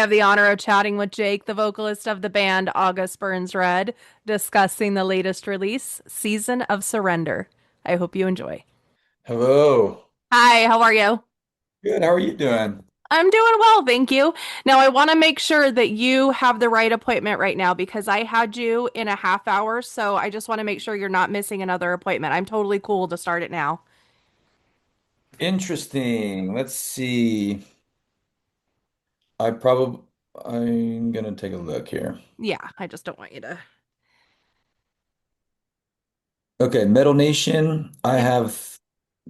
have the honor of chatting with Jake, the vocalist of the band August Burns Red, discussing the latest release, Season of Surrender. I hope you enjoy. Hello. Hi, how are you? Good. How are you doing? I'm doing well, thank you. Now, I want to make sure that you have the right appointment right now because I had you in a half hour, so I just want to make sure you're not missing another appointment. I'm totally cool to start it now. Interesting. Let's see. I'm gonna take a look here. Yeah, I just don't want you to. Okay, Metal Nation. I Yep. have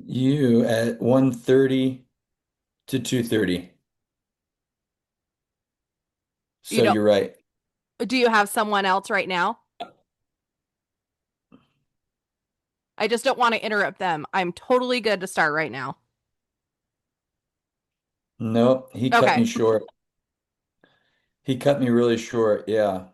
you at 1:30 to 2:30. You So don't, you're right. do you have someone else right now? I just don't want to interrupt them. I'm totally good to start right now. Nope, he cut Okay. me short. He cut me really short. Yeah.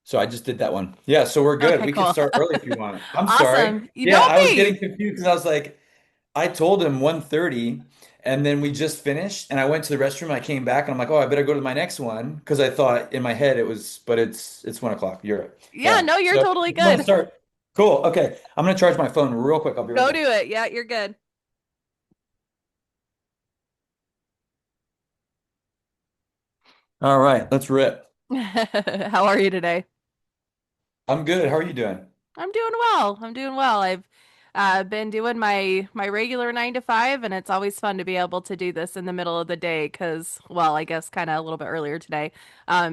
So I just did that one. Yeah, so we're good. Okay, We can cool. start early if you want. I'm sorry. Awesome. You Yeah, don't I was be. getting confused because I was like, I told him 1:30 and then we just finished and I went to the restroom. I came back and I'm like, oh, I better go to my next one because I thought in my head it was, but it's 1 o'clock. You're right. Yeah, Yeah. no, you're So totally if you want to good. start, cool. Okay. I'm gonna charge my phone real quick. I'll be right Go back. do it. Yeah, you're good. All right, let's rip. How are you today? I'm good. How are you doing? I'm doing well. I'm doing well. I've been doing my regular 9 to 5, and it's always fun to be able to do this in the middle of the day because, well, I guess kind of a little bit earlier today,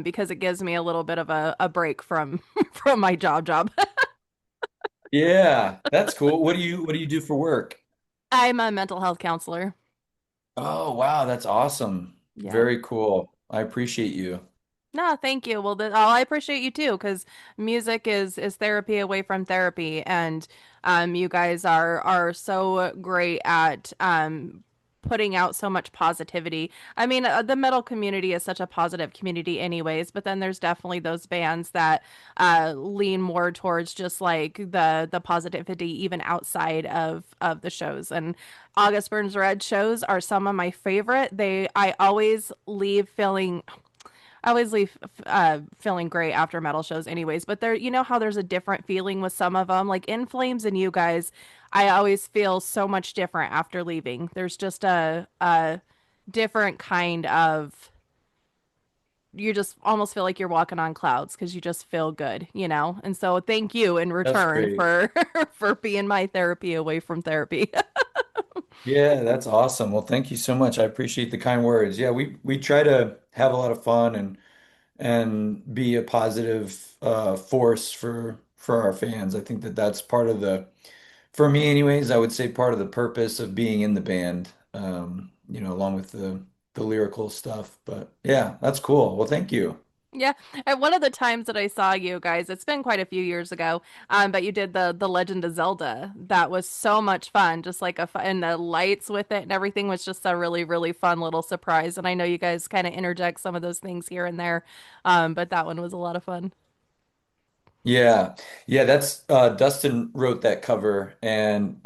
because it gives me a little bit of a break from from my job. Yeah, that's cool. What do you do for work? I'm a mental health counselor. Oh, wow, that's awesome. Yeah. Very cool. I appreciate you. No, thank you. Well, I appreciate you too, because music is therapy away from therapy, and you guys are so great at putting out so much positivity. I mean, the metal community is such a positive community, anyways, but then there's definitely those bands that lean more towards just like the positivity, even outside of the shows. And August Burns Red shows are some of my favorite. I always leave feeling. I always leave feeling great after metal shows, anyways. But there, you know how there's a different feeling with some of them, like In Flames and you guys. I always feel so much different after leaving. There's just a different kind of. You just almost feel like you're walking on clouds because you just feel good, you know. And so, thank you in That's return great. for for being my therapy away from therapy. Yeah, that's awesome. Well, thank you so much. I appreciate the kind words. Yeah, we try to have a lot of fun and be a positive force for our fans. I think that that's part of the, for me anyways, I would say part of the purpose of being in the band. Along with the lyrical stuff. But yeah, that's cool. Well, thank you. Yeah, and one of the times that I saw you guys, it's been quite a few years ago, but you did the Legend of Zelda. That was so much fun, just like and the lights with it and everything was just a really fun little surprise. And I know you guys kind of interject some of those things here and there, but that one was a lot of fun. Yeah. Yeah, that's Dustin wrote that cover and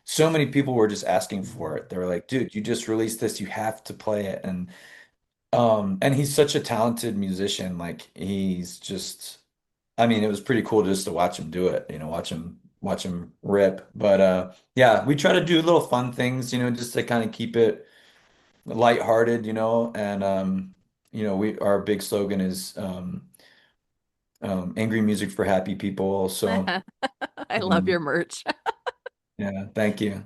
so many people were just asking for it. They were like, dude, you just released this, you have to play it. And he's such a talented musician. Like he's just I mean, it was pretty cool just to watch him do it, watch him rip. But yeah, we try to do little fun things, just to kind of keep it lighthearted, and we our big slogan is angry music for happy people. So I love um, your merch. yeah, thank you.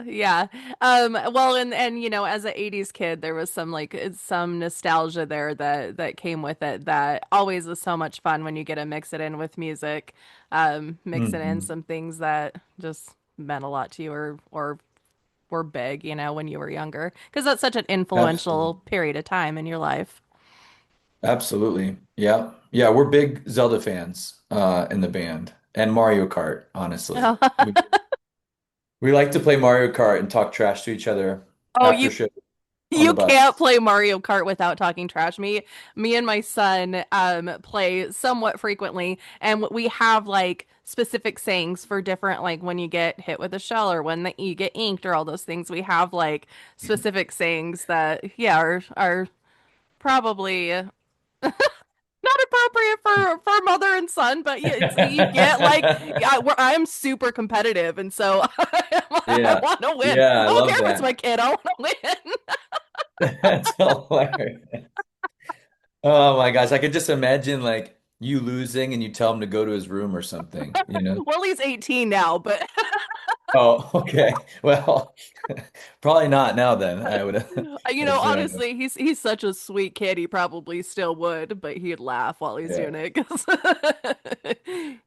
Yeah. Well, and as an 80s kid, there was some like some nostalgia there that came with it that always is so much fun when you get to mix it in with music. Mixing in Mhm. some things that just meant a lot to you or were big, when you were younger, because that's such an Absolutely. influential period of time in your life. Absolutely. Yeah. Yeah, we're big Zelda fans in the band and Mario Kart, honestly. We like to play Mario Kart and talk trash to each other Oh, after show. on the You can't bus. play Mario Kart without talking trash. Me and my son play somewhat frequently, and we have like specific sayings for different like when you get hit with a shell or when you get inked or all those things. We have like specific sayings that yeah are probably not appropriate for mother and son, but yeah, it's you get like yeah, I'm super competitive, and so I Yeah. want to win. Yeah, I I don't love care if it's my that. kid. I want to win. That's hilarious. Oh my gosh, I could just imagine like you losing and you tell him to go to his room or something, you know? Well, he's 18 now, but Oh, okay. Well, probably not now then. I would assume. honestly, he's such a sweet kid. He probably still would, but he'd laugh while he's Yeah. doing it 'cause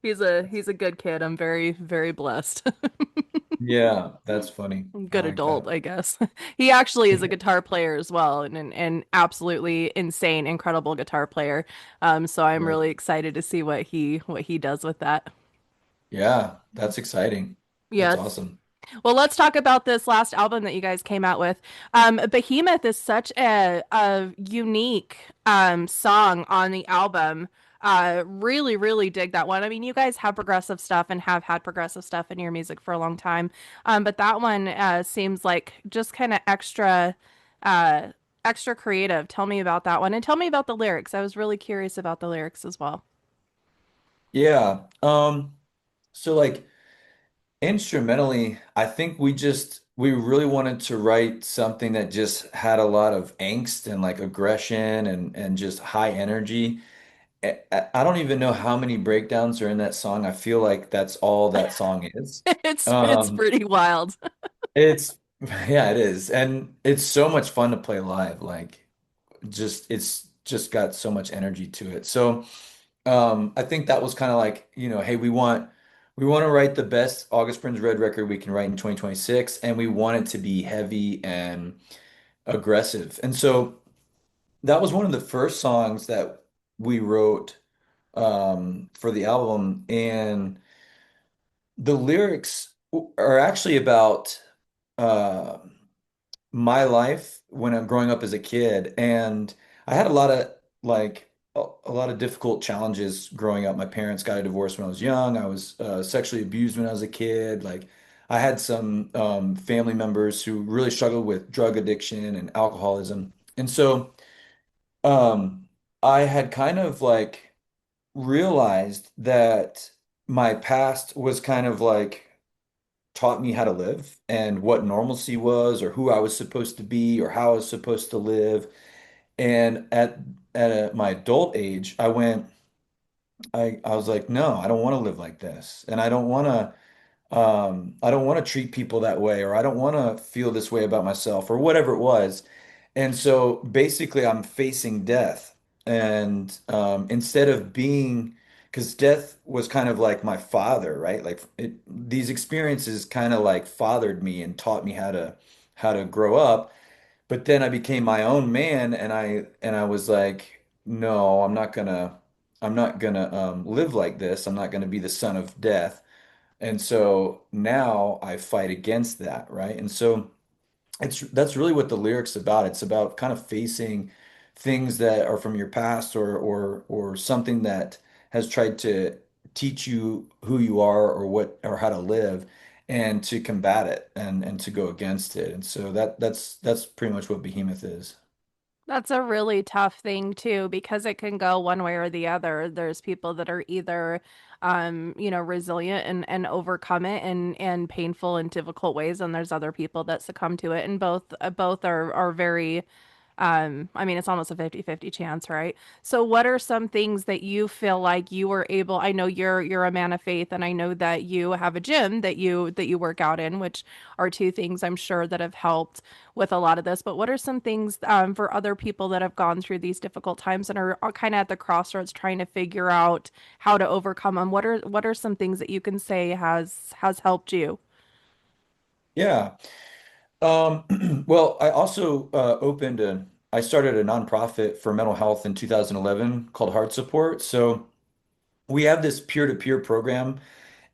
he's a good kid. I'm very blessed. Yeah, that's funny. I Good like adult, that. I guess. He actually is a guitar player as well, and an absolutely insane, incredible guitar player. So I'm Right. really excited to see what he does with that. Yeah, that's exciting. That's Yes. awesome. Well, let's talk about this last album that you guys came out with. Behemoth is such a unique song on the album. Really dig that one. I mean, you guys have progressive stuff and have had progressive stuff in your music for a long time. But that one seems like just kind of uh, extra creative. Tell me about that one and tell me about the lyrics. I was really curious about the lyrics as well. Yeah. So like instrumentally, I think we really wanted to write something that just had a lot of angst and like aggression and just high energy. I don't even know how many breakdowns are in that song. I feel like that's all that song is. It's Um, pretty wild. it's yeah, it is. And it's so much fun to play live. Like it's just got so much energy to it. So I think that was kind of like, hey, we want to write the best August Burns Red record we can write in 2026, and we want it to be heavy and aggressive. And so that was one of the first songs that we wrote for the album, and the lyrics are actually about uh, my life when I'm growing up as a kid, and I had a lot of like a lot of difficult challenges growing up. My parents got a divorce when I was young. I was sexually abused when I was a kid. Like I had some family members who really struggled with drug addiction and alcoholism, and so um, I had kind of like realized that my past was kind of like taught me how to live and what normalcy was or who I was supposed to be or how I was supposed to live. And my adult age, I was like, no, I don't want to live like this. And I don't want to treat people that way, or I don't want to feel this way about myself, or whatever it was. And so basically, I'm facing death. And instead of being, because death was kind of like my father, right? These experiences kind of like fathered me and taught me how to grow up. But then I became my own man, and I was like, no, I'm not gonna live like this. I'm not gonna be the son of death. And so now I fight against that, right? And so that's really what the lyrics about. It's about kind of facing things that are from your past or something that has tried to teach you who you are or what or how to live and to combat it and to go against it. And so that's pretty much what Behemoth is. That's a really tough thing too, because it can go one way or the other. There's people that are either, resilient and overcome it in painful and difficult ways, and there's other people that succumb to it, and both are very I mean, it's almost a 50-50 chance, right? So what are some things that you feel like you were able, I know you're a man of faith and I know that you have a gym that you work out in, which are two things I'm sure that have helped with a lot of this. But what are some things for other people that have gone through these difficult times and are kind of at the crossroads trying to figure out how to overcome them? What are some things that you can say has helped you? Yeah. Well, I started a nonprofit for mental health in 2011 called Heart Support. So we have this peer-to-peer program.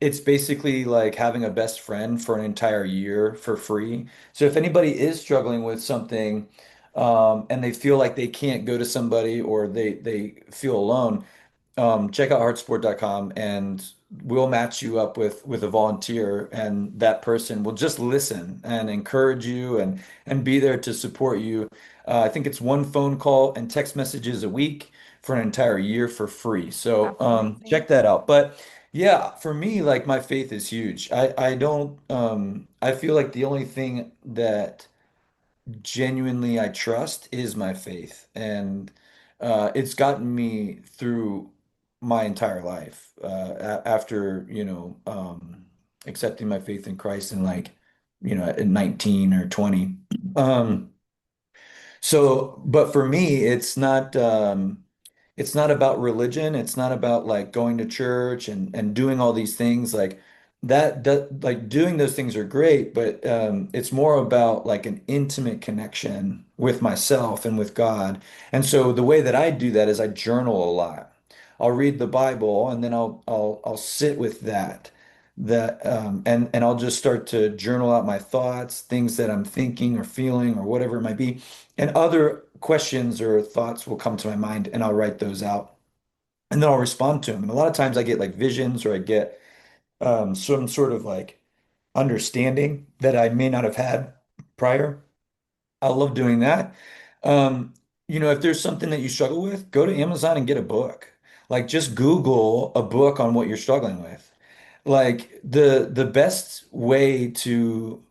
It's basically like having a best friend for an entire year for free. So if anybody is struggling with something, and they feel like they can't go to somebody or they feel alone, check out heartsport.com and we'll match you up with a volunteer, and that person will just listen and encourage you and be there to support you. I think it's one phone call and text messages a week for an entire year for free. So That's amazing. check that out. But yeah, for me, like my faith is huge. I don't I feel like the only thing that genuinely I trust is my faith. And it's gotten me through my entire life after, accepting my faith in Christ in like, at 19 or 20. Um, but for me, it's not about religion. It's not about like going to church and doing all these things like doing those things are great, but it's more about like an intimate connection with myself and with God. And so the way that I do that is I journal a lot. I'll read the Bible and then I'll sit with and I'll just start to journal out my thoughts, things that I'm thinking or feeling or whatever it might be. And other questions or thoughts will come to my mind and I'll write those out and then I'll respond to them. And a lot of times I get like visions or I get some sort of like understanding that I may not have had prior. I love doing that. Um, if there's something that you struggle with, go to Amazon and get a book. Like just Google a book on what you're struggling with. Like the best way to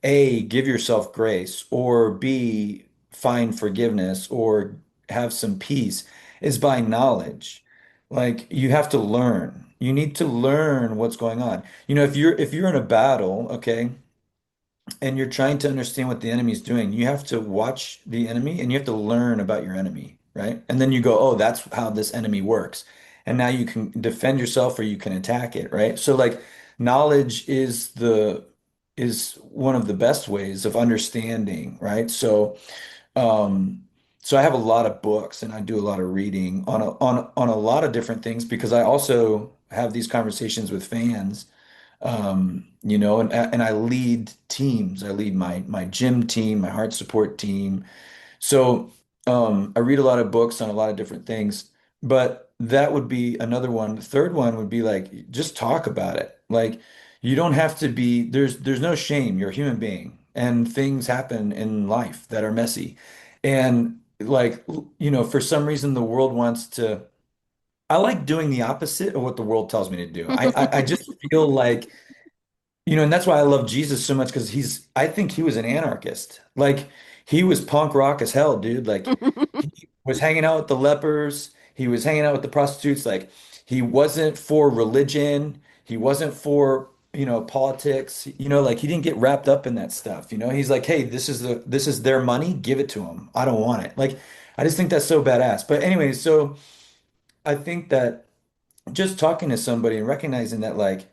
A, give yourself grace, or B, find forgiveness or have some peace is by knowledge. Like you have to learn. You need to learn what's going on. If you're in a battle, okay, and you're trying to understand what the enemy's doing, you have to watch the enemy and you have to learn about your enemy, right? And then you go, oh, that's how this enemy works. And now you can defend yourself or you can attack it, right? So like knowledge is one of the best ways of understanding, right? Um so I have a lot of books and I do a lot of reading on a lot of different things because I also have these conversations with fans, and I lead teams. I lead my gym team, my heart support team. So I read a lot of books on a lot of different things, but that would be another one. The third one would be like just talk about it. Like you don't have to be there's no shame. You're a human being and things happen in life that are messy. And like for some reason the world wants to I like doing the opposite of what the world tells me to do. I just feel like and that's why I love Jesus so much because I think he was an anarchist. Like, he was punk rock as hell, dude. Like, he was hanging out with the lepers, he was hanging out with the prostitutes. Like, he wasn't for religion, he wasn't for, politics. Like, he didn't get wrapped up in that stuff. He's like, hey, this is their money, give it to them. I don't want it. Like, I just think that's so badass. But anyway, so I think that just talking to somebody and recognizing that, like,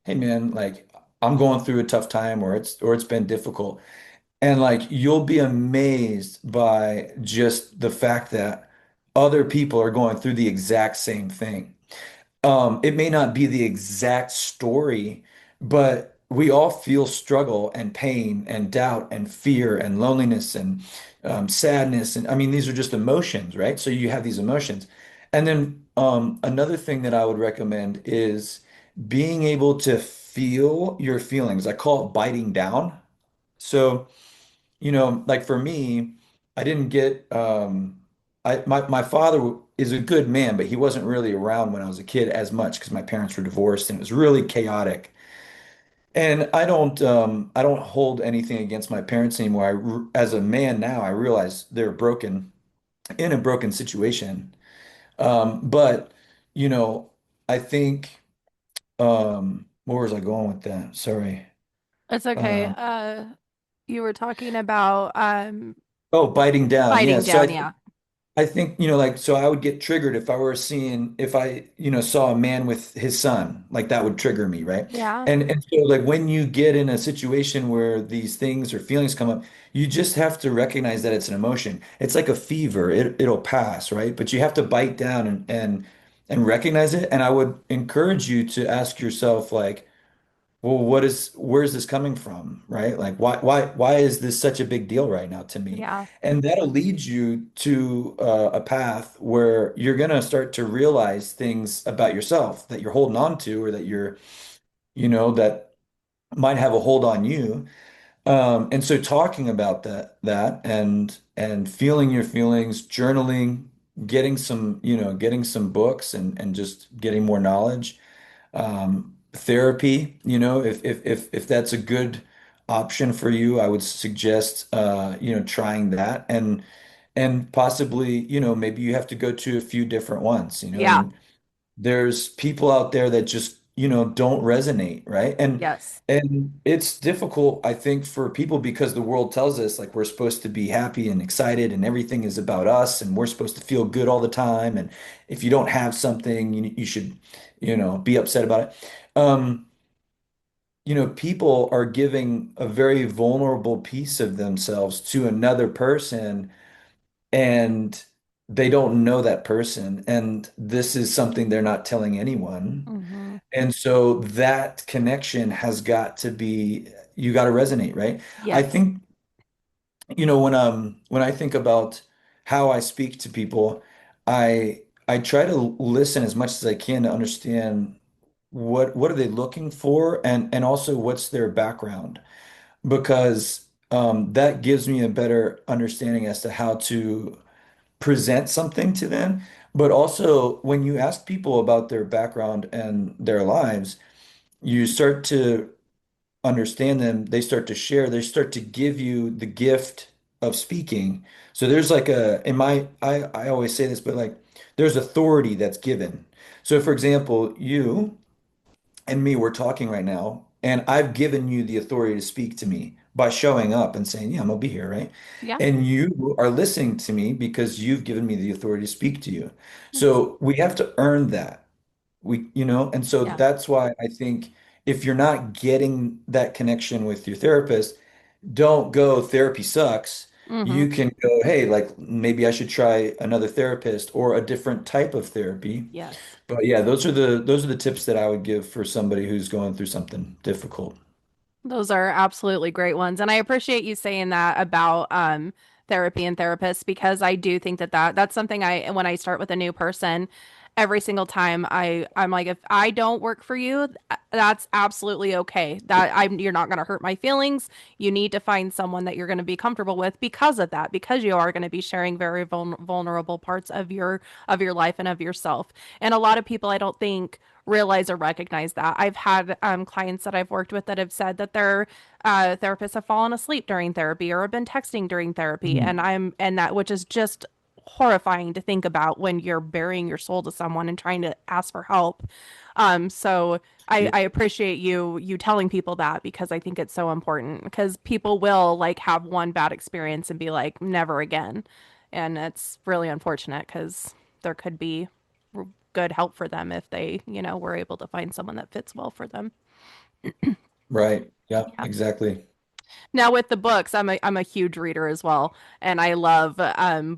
hey man, like I'm going through a tough time or it's been difficult. And like you'll be amazed by just the fact that other people are going through the exact same thing. It may not be the exact story, but we all feel struggle and pain and doubt and fear and loneliness and sadness. And I mean, these are just emotions, right? So you have these emotions. And then another thing that I would recommend is being able to feel your feelings. I call it biting down. So, like for me, I didn't get my father is a good man, but he wasn't really around when I was a kid as much because my parents were divorced and it was really chaotic. And I don't hold anything against my parents anymore. As a man now, I realize they're broken in a broken situation. But you know, I think where was I going with that? Sorry. It's okay. Um, You were talking about oh, biting down. Yeah. biting So down, yeah. I think, like, so I would get triggered if I, saw a man with his son, like that would trigger me, right? Yeah. And so like when you get in a situation where these things or feelings come up, you just have to recognize that it's an emotion. It's like a fever. It'll pass, right? But you have to bite down and recognize it. And I would encourage you to ask yourself, like, well, where's this coming from, right? Like, why is this such a big deal right now to me? Yeah. And that'll lead you to a path where you're gonna start to realize things about yourself that you're holding on to, or that that might have a hold on you. And so talking about that and feeling your feelings, journaling, getting some books and just getting more knowledge. Therapy, if that's a good option for you, I would suggest trying that, and possibly, maybe you have to go to a few different ones, Yeah. and there's people out there that just, don't resonate, right? Yes. And it's difficult, I think, for people because the world tells us like we're supposed to be happy and excited and everything is about us and we're supposed to feel good all the time. And if you don't have something, you should, be upset about it. Um, People are giving a very vulnerable piece of themselves to another person and they don't know that person. And this is something they're not telling anyone. Hmm. And so that connection has got to be, you got to resonate, right? I Yes. think, when I think about how I speak to people, I try to listen as much as I can to understand what are they looking for, and also what's their background, because that gives me a better understanding as to how to present something to them. But also, when you ask people about their background and their lives, you start to understand them, they start to share, they start to give you the gift of speaking. So there's like I always say this, but like there's authority that's given. So for example, you and me, we're talking right now, and I've given you the authority to speak to me by showing up and saying, yeah, I'm gonna be here, right? Yeah. And you are listening to me because you've given me the authority to speak to you. Yes. So we have to earn that. And so Yeah. that's why I think if you're not getting that connection with your therapist, don't go, therapy sucks. Hmm. You can go, hey, like maybe I should try another therapist or a different type of therapy. Yes. But yeah, those are the tips that I would give for somebody who's going through something difficult. Those are absolutely great ones. And I appreciate you saying that about therapy and therapists because I do think that's something when I start with a new person, every single time I'm like, if I don't work for you, that's absolutely okay. You're not going to hurt my feelings. You need to find someone that you're going to be comfortable with because of that, because you are going to be sharing very vulnerable parts of your life and of yourself. And a lot of people I don't think realize or recognize that. I've had clients that I've worked with that have said that their therapists have fallen asleep during therapy or have been texting during therapy, Mm. and that which is just horrifying to think about when you're burying your soul to someone and trying to ask for help. So I appreciate you telling people that because I think it's so important because people will like have one bad experience and be like never again, and it's really unfortunate because there could be good help for them if they, were able to find someone that fits well for them. Right. Yeah, Yeah. exactly. Now with the books, I'm a huge reader as well, and I love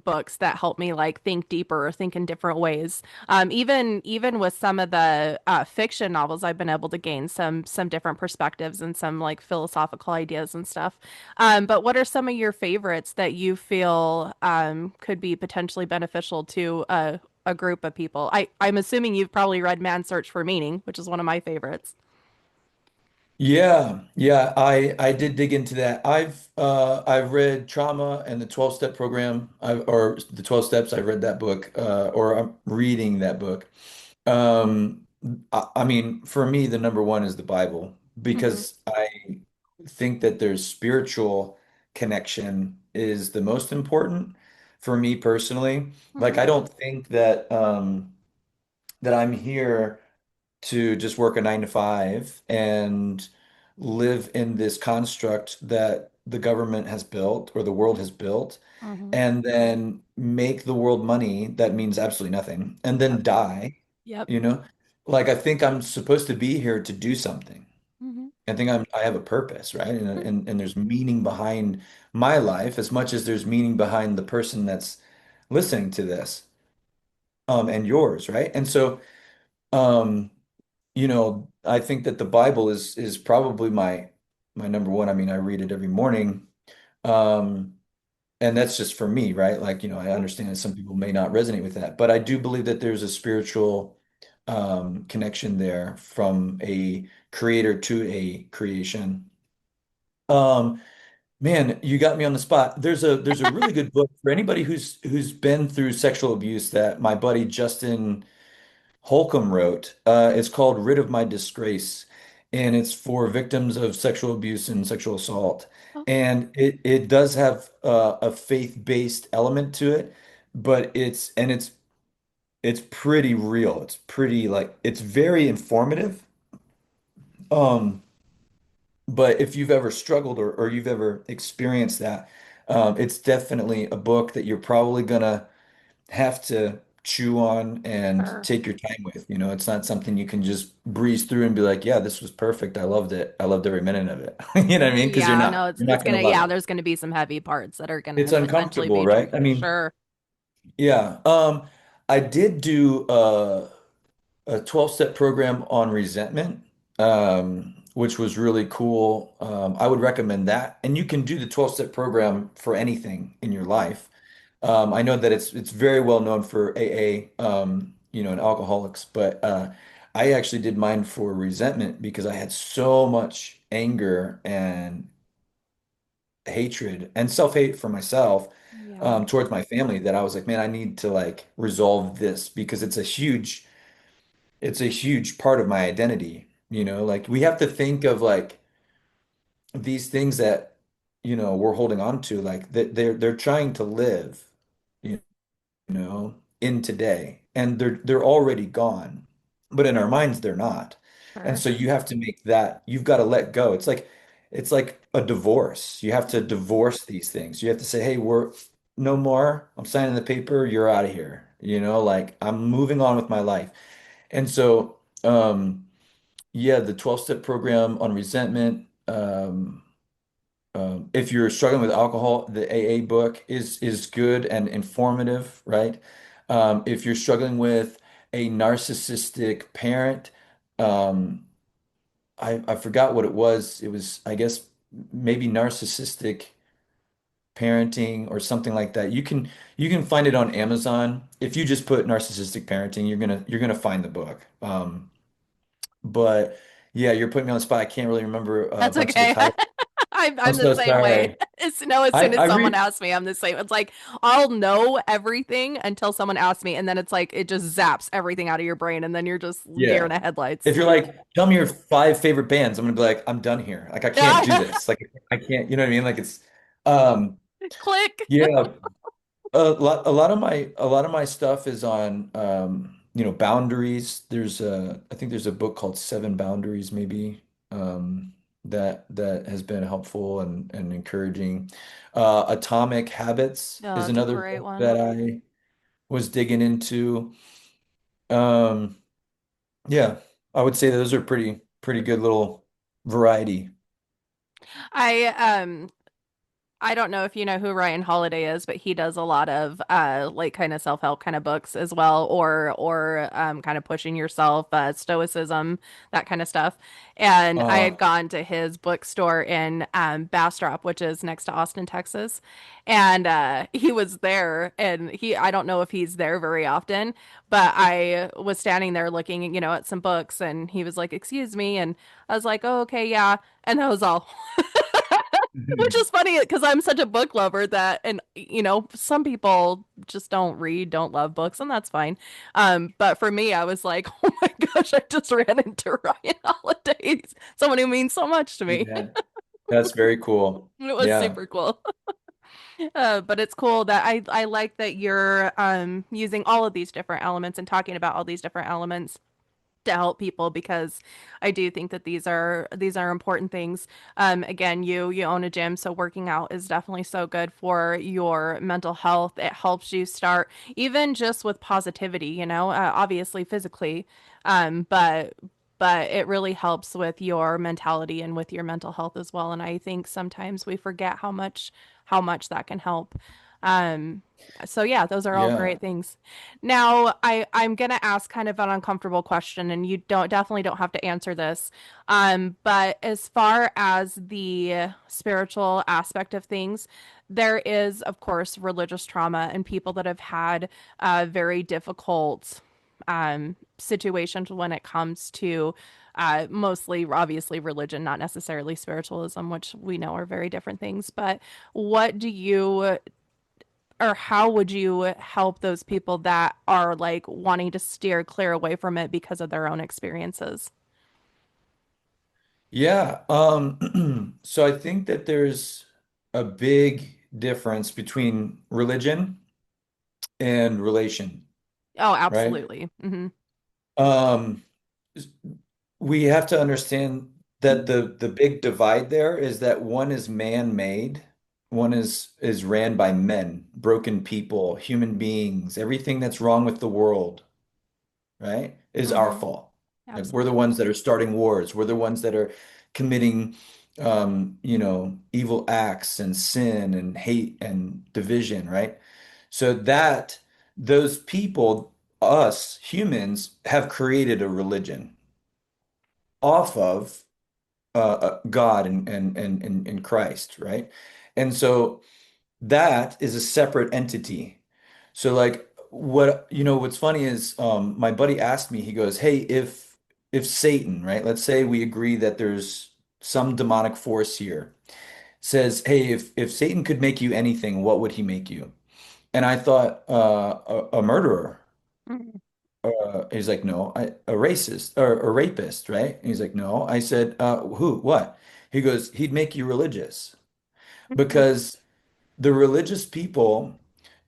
books that help me like think deeper or think in different ways. Even with some of the fiction novels, I've been able to gain some different perspectives and some like philosophical ideas and stuff. But what are some of your favorites that you feel could be potentially beneficial to a group of people? I'm assuming you've probably read Man's Search for Meaning, which is one of my favorites. Yeah, yeah, I did dig into that. I've read Trauma and the 12-step program, or the 12 steps. I've read that book, or I'm reading that book. Um, I mean, for me, the number one is the Bible Hmm. because I think that there's spiritual connection is the most important for me personally. Like, Hmm. I don't think that I'm here to just work a 9 to 5 and live in this construct that the government has built or the world has built, Hmm. and then make the world money that means absolutely nothing, and Yep. then die, Yep. you know? Like I think I'm supposed to be here to do something. Hmm. I think I have a purpose, right? And there's meaning behind my life as much as there's meaning behind the person that's listening to this, and yours, right? And so, um I think that the Bible is probably my number one. I mean, I read it every morning. Um, and that's just for me, right? Like, I understand that some people may not resonate with that, but I do believe that there's a spiritual connection there from a creator to a creation. Um, Man, you got me on the spot. There's a really good book for anybody who's been through sexual abuse that my buddy Justin Holcomb wrote. It's called Rid of My Disgrace, and it's for victims of sexual abuse and sexual assault. Okay. And it does have a faith-based element to it, but it's pretty real. It's pretty like it's very informative. Um, but if you've ever struggled or you've ever experienced that, it's definitely a book that you're probably gonna have to chew on and Sure. take your time with. It's not something you can just breeze through and be like, yeah, this was perfect. I loved it. I loved every minute of it. You know what I mean? Because you're Yeah, not. no, You're it's not gonna gonna, love yeah, it. there's gonna be some heavy parts that are It's gonna potentially uncomfortable, be right? I tricky. mean, Sure. yeah. I did do a 12-step program on resentment, which was really cool. I would recommend that. And you can do the 12-step program for anything in your Okay. life. I know that it's very well known for AA, and alcoholics, but I actually did mine for resentment because I had so much anger and hatred and self-hate for myself Yeah, towards my family that I was like, man, I need to like resolve this because it's a huge part of my identity. Like we have to think of like these things that we're holding on to, like that they're trying to live, you in today, and they're already gone, but in our minds they're not. And sure. so you have to make that, you've got to let go. It's like a divorce. You have to divorce these things. You have to say, hey, we're no more. I'm signing the paper. You're out of here. Like I'm moving on with my life. And so, yeah, the 12-step program on resentment. If you're struggling with alcohol, the AA book is good and informative, right? If you're struggling with a narcissistic parent, um, I forgot what it was. It was, I guess, maybe narcissistic parenting or something like that. You can find it on Amazon. If you just put narcissistic parenting, you're gonna find the book. But yeah, you're putting me on the spot. I can't really remember a That's bunch of the okay. titles. I'm I'm the so same way. sorry. As I soon I as someone read. asks me, I'm the same. It's like I'll know everything until someone asks me, and then it's like it just zaps everything out of your brain, and then you're just deer in Yeah. the headlights. If you're like, tell me your five favorite bands, I'm gonna be like, I'm done here. Like I can't do this. Like I can't, you know what I mean? Like it's Click. yeah, a lot of my stuff is on boundaries. I think there's a book called Seven Boundaries, maybe, that has been helpful and encouraging. Atomic Habits No, is it's a another great book one. that I was digging into. Um, Yeah, I would say those are pretty good little variety. I I don't know if you know who Ryan Holiday is, but he does a lot of like kind of self-help kind of books as well, or kind of pushing yourself, stoicism, that kind of stuff. And I had Uh, gone to his bookstore in Bastrop, which is next to Austin, Texas. And he was there, and I don't know if he's there very often, but I was standing there looking, at some books, and he was like, "Excuse me," and I was like, "Oh, okay, yeah." And that was all. Which mhm. is funny because I'm such a book lover that, and some people just don't read, don't love books, and that's fine. But for me, I was like, oh my gosh, I just ran into Ryan Holiday, someone who means so much to me. Yeah, that's very cool. It was Yeah. super cool. But it's cool that I like that you're using all of these different elements and talking about all these different elements to help people because I do think that these are important things. Again, you own a gym, so working out is definitely so good for your mental health. It helps you start even just with positivity, obviously physically, but it really helps with your mentality and with your mental health as well. And I think sometimes we forget how much that can help. Um, so yeah, those are all Yeah. great things. Now, I'm gonna ask kind of an uncomfortable question, and you don't definitely don't have to answer this. But as far as the spiritual aspect of things, there is, of course, religious trauma and people that have had very difficult situations when it comes to mostly, obviously, religion, not necessarily spiritualism, which we know are very different things. But what do you or how would you help those people that are like wanting to steer clear away from it because of their own experiences? Yeah. So I think that there's a big difference between religion and relation, Oh, right? absolutely. Um, we have to understand that the big divide there is that one is man-made, one is ran by men, broken people, human beings, everything that's wrong with the world, right, is our Mm-hmm. fault. Like we're the Absolutely. ones that are starting wars. We're the ones that are committing, evil acts and sin and hate and division, right? So that those people, us humans, have created a religion off of God and Christ, right? And so that is a separate entity. So like what's funny is my buddy asked me, he goes, "Hey, if Satan, right? Let's say we agree that there's some demonic force here, says, "Hey, if Satan could make you anything, what would he make you?" And I thought a murderer. Mhm. He's like, "No, a racist or a rapist, right?" And he's like, "No." I said, "Who? What?" He goes, "He'd make you religious because the religious people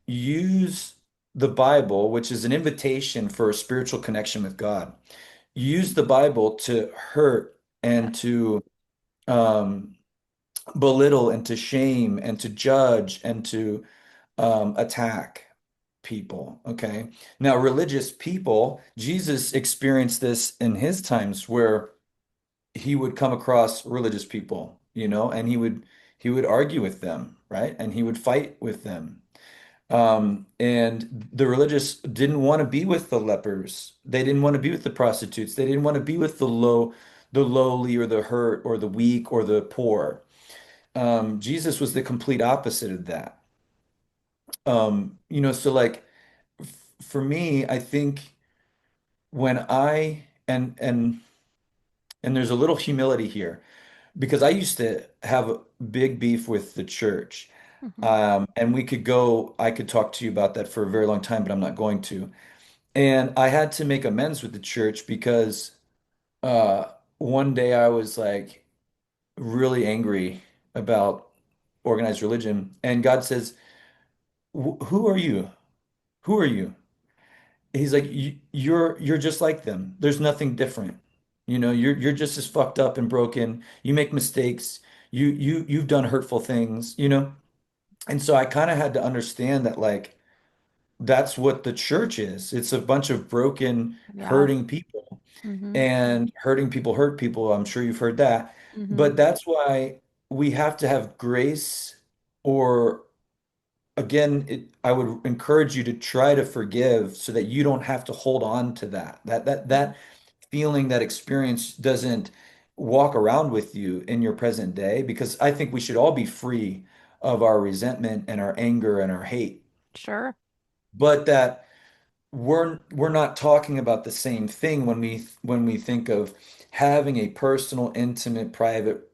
use the Bible, which is an invitation for a spiritual connection with God, use the Bible to hurt Yeah, and to um, belittle and to shame and to judge and to attack people. Okay. Now, religious people, Jesus experienced this in his times where he would come across religious people, and he would argue with them, right? And he would fight with them. And the religious didn't want to be with the lepers. They didn't want to be with the prostitutes. They didn't want to be with the lowly or the hurt or the weak or the poor. Jesus was the complete opposite of that. So like for me, I think when I and there's a little humility here because I used to have a big beef with the church. hmm And I could talk to you about that for a very long time, but I'm not going to. And I had to make amends with the church because uh, one day I was like really angry about organized religion. And God says, Who are you? Who are you?" He's like, You're just like them. There's nothing different. You're just as fucked up and broken. You make mistakes. You've done hurtful things. And so I kind of had to understand that like that's what the church is. It's a bunch of broken, Yeah. hurting people, hmm and hurting people hurt people. I'm sure you've heard that. hmm But that's why we have to have grace, or again, I would encourage you to try to forgive so that you don't have to hold on to that feeling, that experience doesn't walk around with you in your present day, because I think we should all be free of our resentment and our anger and our hate. Sure. But that we're not talking about the same thing when we think of having a personal, intimate, private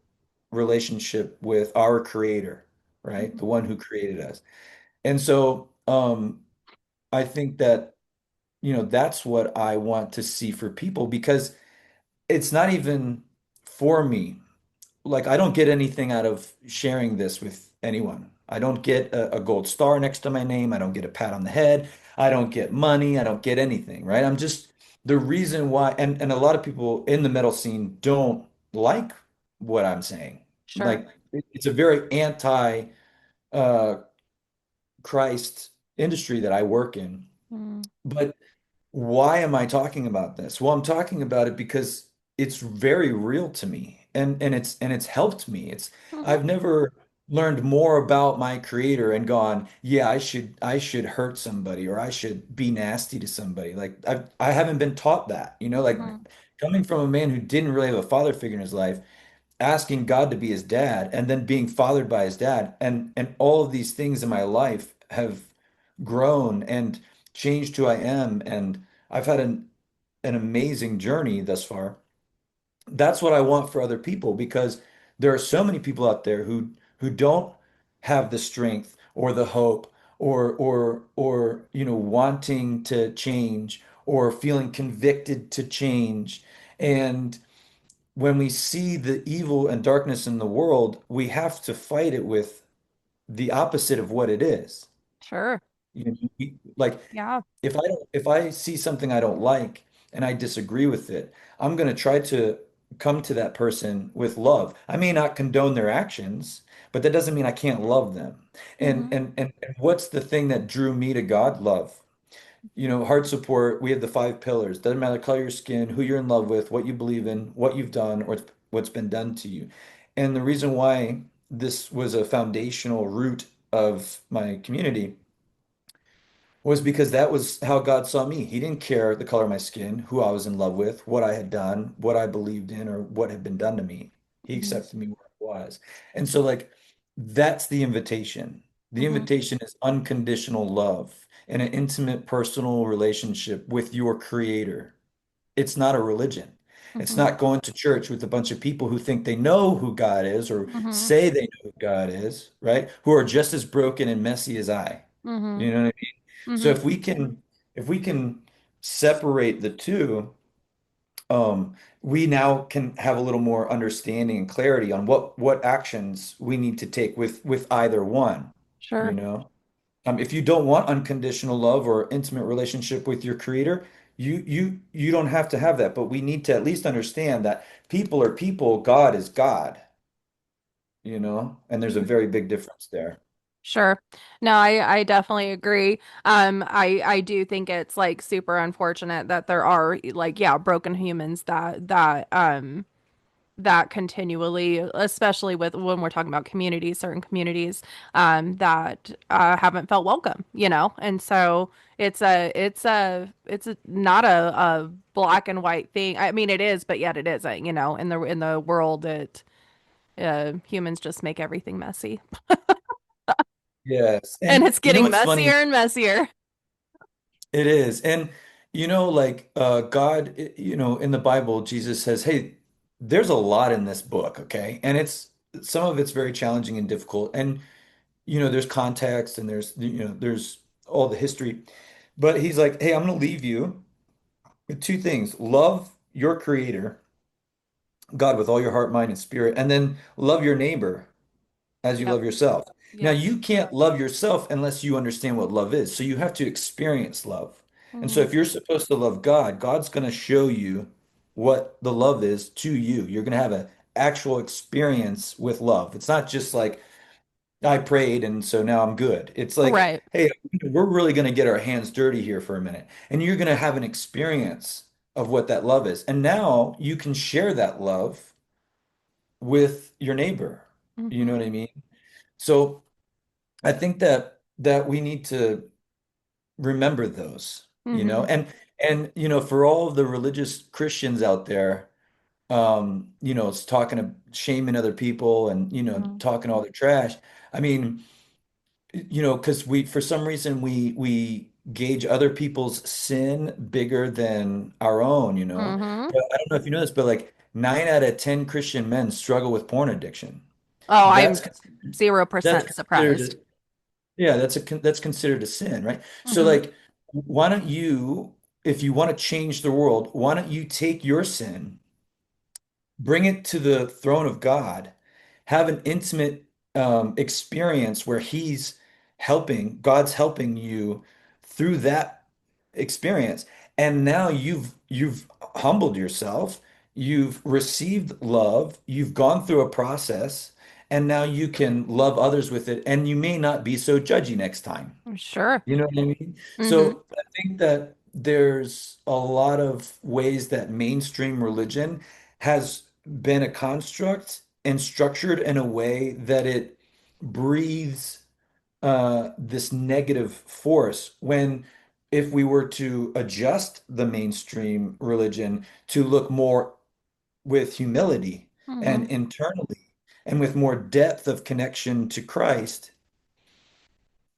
relationship with our creator, right? The hmm one who created us. And so I think that that's what I want to see for people, because it's not even for me. Like I don't get anything out of sharing this with anyone. I don't get a gold star next to my name. I don't get a pat on the head. I don't get money. I don't get anything, right? I'm just the reason why, and a lot of people in the metal scene don't like what I'm saying. Sure. Like it's a very anti uh Christ industry that I work in. Mm-hmm. But why am I talking about this? Well, I'm talking about it because it's very real to me, and it's helped me. I've never learned more about my creator and gone, yeah, I should hurt somebody or I should be nasty to somebody. Like I haven't been taught that, like Hmm. coming from a man who didn't really have a father figure in his life, asking God to be his dad and then being fathered by his dad and all of these things in my life have grown and changed who I am and I've had an amazing journey thus far. That's what I want for other people because there are so many people out there who don't have the strength or the hope or wanting to change or feeling convicted to change. And when we see the evil and darkness in the world, we have to fight it with the opposite of what it is. Sure. Like Yeah. if I see something I don't like and I disagree with it, I'm going to try to come to that person with love. I may not condone their actions, but that doesn't mean I can't love them. And Hmm. and and what's the thing that drew me to God? Love. Heart support, we have the five pillars. Doesn't matter the color of your skin, who you're in love with, what you believe in, what you've done, or what's been done to you. And the reason why this was a foundational root of my community was because that was how God saw me. He didn't care the color of my skin, who I was in love with, what I had done, what I believed in, or what had been done to me. He Hmm. accepted me where I was. And so, like, that's the invitation. The Hmm. invitation is unconditional love and an intimate personal relationship with your creator. It's not a religion. It's Hmm. not going to church with a bunch of people who think they know who God is or Hmm. say they know who God is, right? Who are just as broken and messy as I. Hmm. You know what I mean? So Hmm. if we can separate the two, we now can have a little more understanding and clarity on what actions we need to take with either one, you Sure. know? If you don't want unconditional love or intimate relationship with your creator, you don't have to have that, but we need to at least understand that people are people, God is God, and there's a very big difference there. Sure. No, I definitely agree. I do think it's like super unfortunate that there are like, yeah, broken humans that continually, especially with when we're talking about communities, certain communities, that haven't felt welcome, and so it's not a black and white thing. I mean, it is, but yet it isn't, in the world it humans just make everything messy, Yes. and And it's you know getting what's messier funny? and messier. It is. And like God, in the Bible, Jesus says, "Hey, there's a lot in this book, okay? And it's some of it's very challenging and difficult. And there's context and there's all the history. But he's like, "Hey, I'm going to leave you with two things. Love your creator, God, with all your heart, mind, and spirit, and then love your neighbor as you Yep. love yourself." Now, Yep. you can't love yourself unless you understand what love is. So you have to experience love. And so Hmm. if you're supposed to love God, God's going to show you what the love is to you. You're going to have an actual experience with love. It's not just like I prayed and so now I'm good. It's like, Right. hey, we're really going to get our hands dirty here for a minute. And you're going to have an experience of what that love is. And now you can share that love with your neighbor. You know Hmm. what I mean? So I think that we need to remember those, Hmm. and for all of the religious Christians out there, it's talking to shaming other people and Hmm. talking all their trash. I mean, because we for some reason we gauge other people's sin bigger than our own, Hmm. But I don't know if you know this, but like 9 out of 10 Christian men struggle with porn addiction. Oh, That's I'm considered, that's 0% surprised. considered yeah, that's considered a sin, right? So Hmm. like, why don't you, if you want to change the world, why don't you take your sin, bring it to the throne of God, have an intimate experience where God's helping you through that experience. And now you've humbled yourself, you've received love, you've gone through a process, and now you can love others with it, and you may not be so judgy next time. Sure. You know what I mean? Hmm. So I think that there's a lot of ways that mainstream religion has been a construct and structured in a way that it breathes this negative force when if we were to adjust the mainstream religion to look more with humility Mm-hmm. and internally and with more depth of connection to Christ,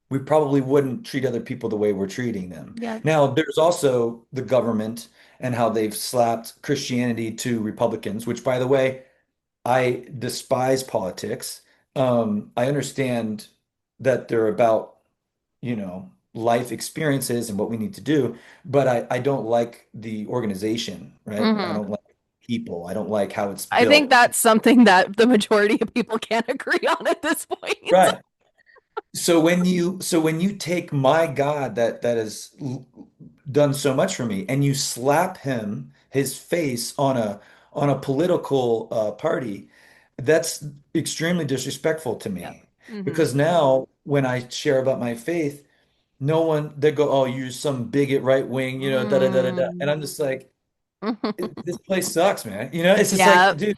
we probably wouldn't treat other people the way we're treating them. Yep. Now, there's also the government and how they've slapped Christianity to Republicans, which, by the way, I despise politics. I understand that they're about, life experiences and what we need to do, but I don't like the organization, right? I Mm-hmm. don't like people. I don't like how it's I think built. that's something that the majority of people can't agree on at this point. Right. So when you take my God that has done so much for me and you slap his face on a political party, that's extremely disrespectful to Yep. me. Mm-hmm. Because now when I share about my faith, no one they go, "Oh, you're some bigot right wing, da da da da da." And I'm just like, this place sucks, man. It's just like, Yep. dude,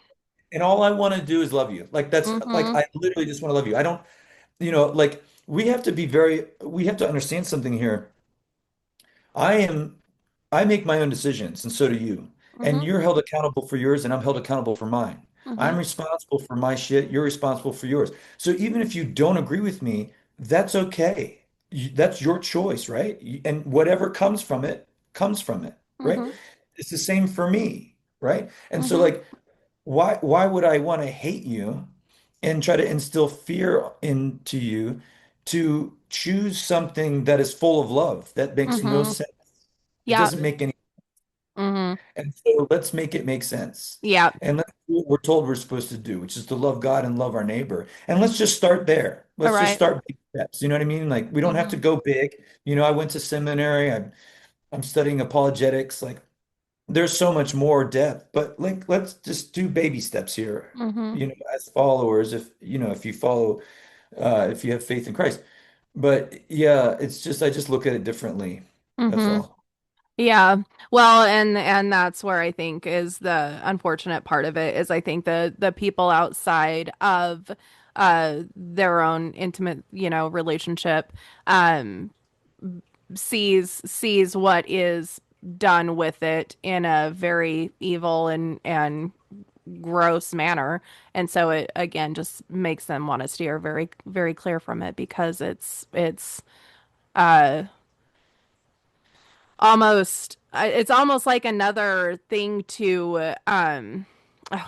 and all I want to do is love you. Like that's like Mm-hmm. I literally just want to love you. I don't like we have to understand something here. I am, I make my own decisions, and so do you. And Mm-hmm. you're held accountable for yours, and I'm held accountable for mine. Mm-hmm. I'm responsible for my shit. You're responsible for yours. So even if you don't agree with me, that's okay. That's your choice, right? And whatever comes from it, right? Mm-hmm. It's the same for me, right? And so Mm-hmm. like why would I want to hate you and try to instill fear into you to choose something that is full of love? That makes no Mm-hmm. sense. It Yep. doesn't make any. Mm-hmm. And so let's make it make sense. Yep. And let's do what we're told we're supposed to do, which is to love God and love our neighbor. And let's just start there. All Let's just right. start big steps. You know what I mean? Like we don't have to Mm-hmm. go big. I went to seminary. I'm studying apologetics. Like there's so much more depth, but like let's just do baby steps here, Mm-hmm. as followers, if you follow, if you have faith in Christ. But yeah, it's just I just look at it differently. That's Mm-hmm. all. Yeah. Well, and that's where I think is the unfortunate part of it is I think the people outside of their own intimate, relationship um sees what is done with it in a very evil and gross manner. And so it again just makes them want to steer very very clear from it because it's uh it's almost like another thing to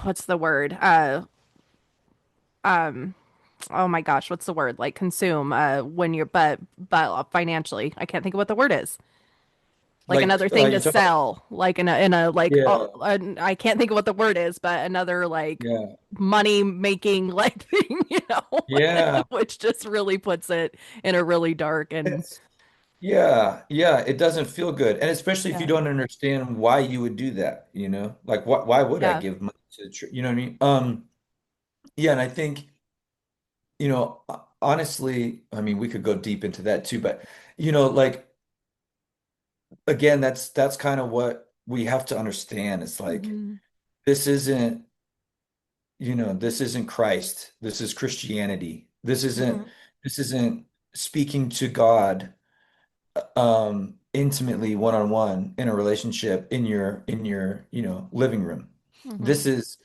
what's the word um oh my gosh, what's the word, like consume when you're but financially I can't think of what the word is, like Like another thing to you talk about, sell, like in a like yeah, I can't think of what the word is, but another like yeah, money making like thing, yeah. which just really puts it in a really dark and It's yeah, yeah. It doesn't feel good, and especially if you yeah. don't understand why you would do that. Like why would I Yeah. give money to the church? You know what I mean? Yeah, and I think. Honestly, I mean, we could go deep into that too, but like again, that's kind of what we have to understand. It's like Hmm. this isn't, this isn't Christ. This is Christianity. Hmm. This isn't speaking to God intimately one-on-one in a relationship in your living room. Hmm. This is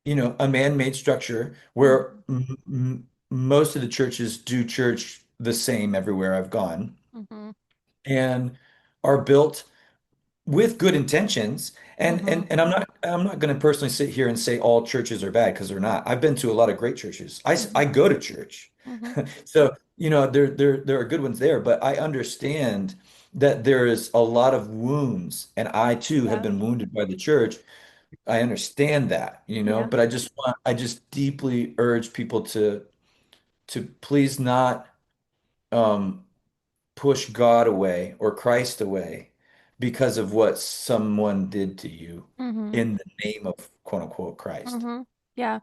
a man-made structure where Hmm. most of the churches do church the same everywhere I've gone Hmm. and are built with good intentions. And Hmm. and and I'm not going to personally sit here and say all churches are bad because they're not. I've been to a lot of great churches. I Hmm. go to church. Hmm. So, there are good ones there, but I understand that there is a lot of wounds and I too have Yeah. been wounded by the church. I understand that, Yeah. but I just deeply urge people to please not um, push God away or Christ away because of what someone did to you Hmm. in the name of quote unquote Christ. Hmm. Yeah.